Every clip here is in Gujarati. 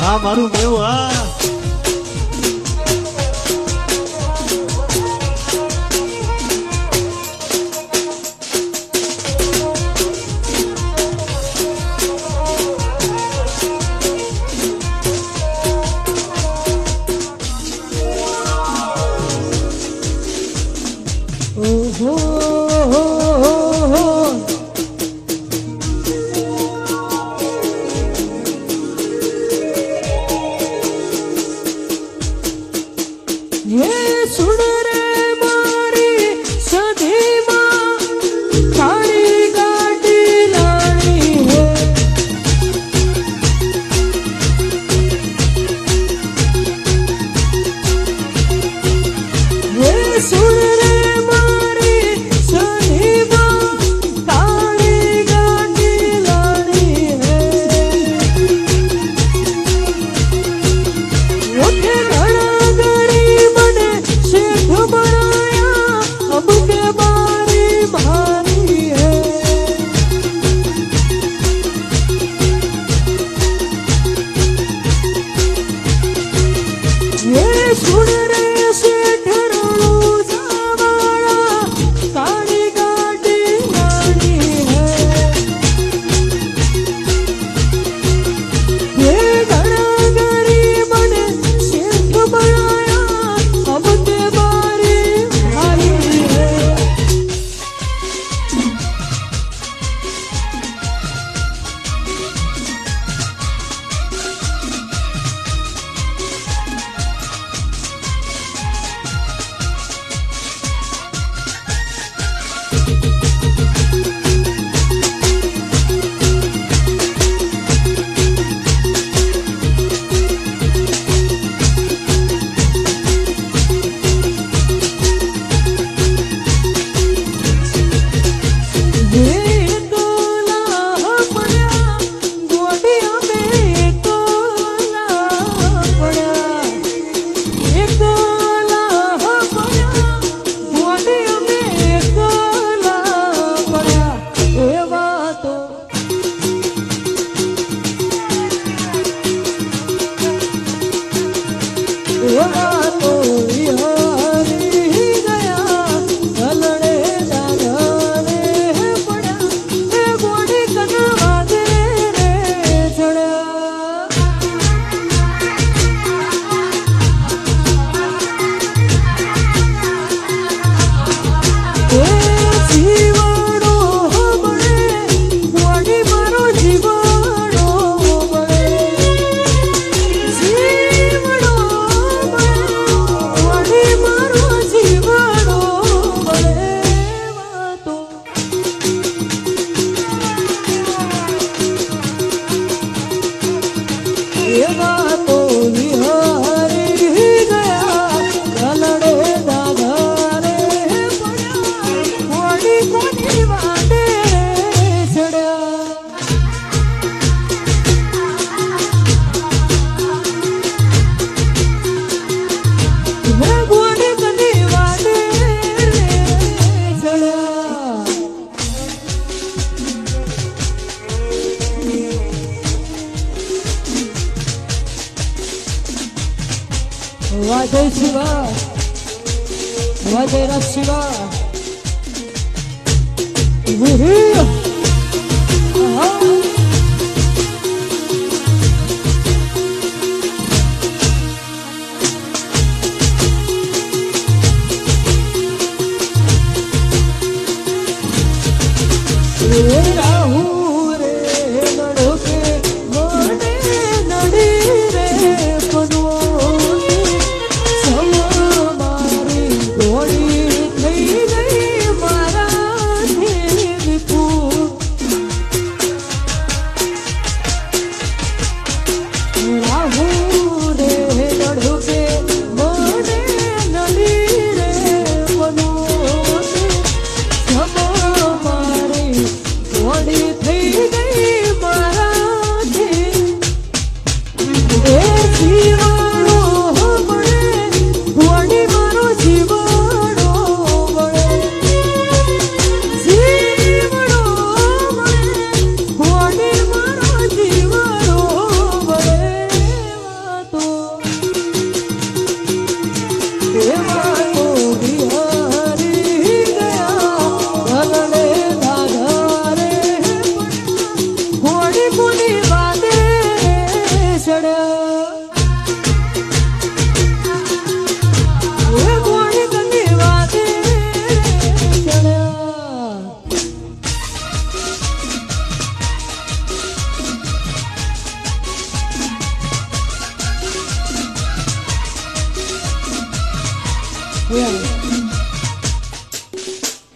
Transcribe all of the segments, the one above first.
હા મારું મેવું હા વાજે શિવા વાજે રસ શિવા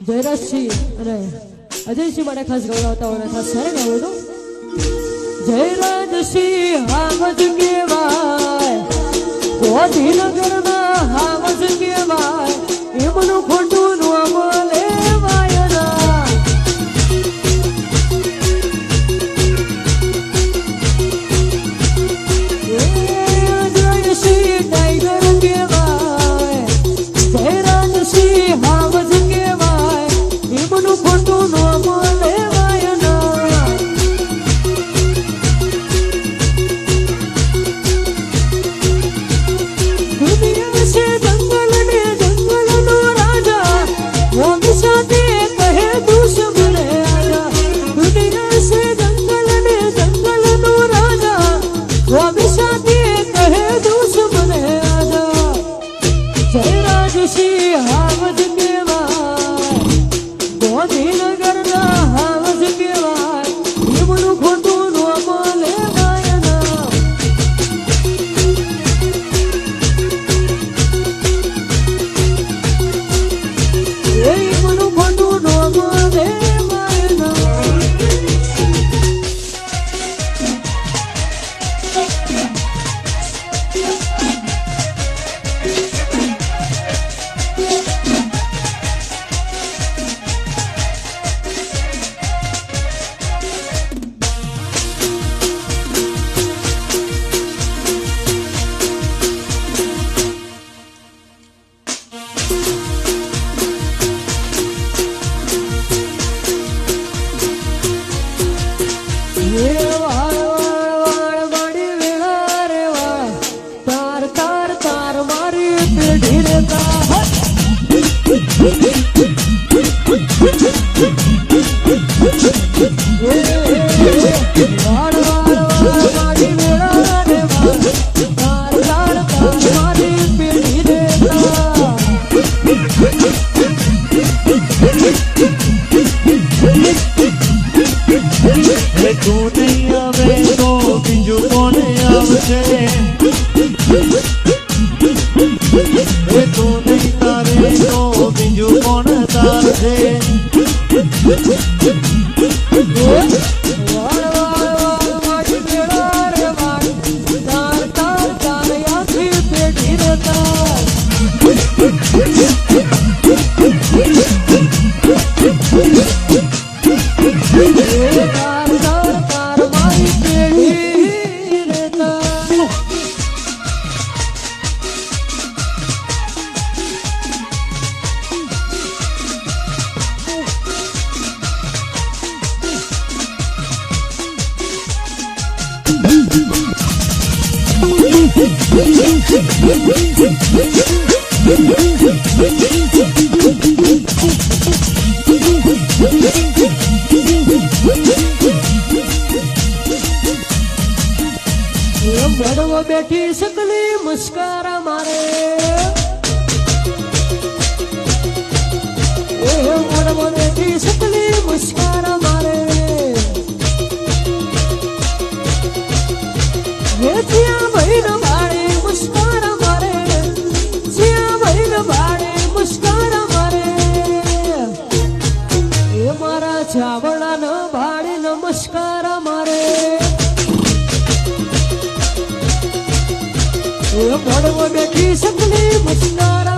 જયરાજસિંહ અને અજયસિંહ માટે ખાસ ગૌરવતા હોય ખાસ સારે ગાવું તો જયરાજસિંહ હાવજ કેવાય ગોધીનગરના હાવજ કેવાય એમનું ખોટું નામ લેવાય ના અજયસિંહ ટાઈગર કેવાય જયરાજસિંહ હાવજ કેવાય એમનું ખોટું નામ લેવાય ના દુનિયા છે જંગલ ને જંગલનો રાજા વંશ સાથે કહે દુશ્મન આજા દુનિયા છે જંગલ ને જંગલનો રાજા વંશ સાથે કહે દુશ્મન આજા જયરાજસિંહ હાવજ કેવાય ગોધીનગરના હાવજ કેવાય એમનું ખોટું નામ લેવાય ના એમનું ખોટું નામ લેવાય ના તું નહીં આવે તો બીજું કોને આવશે તું નહીં તારે તો બીજું કોણ તારશે બડવો બેઠી સકલી મુસ્કારા મારે બડવો બેઠી સકલી મુસ્કારા મારે જ્યાં ભાઈ ભાડે મુસ્કારા મારે જ્યાં ભાઈ ભાડે મુસ્કારા મારે એ મારા ચાવડા ન ભાડે નમસ્કારા મારે બડવો બેઠી સકલી મુસ્કારા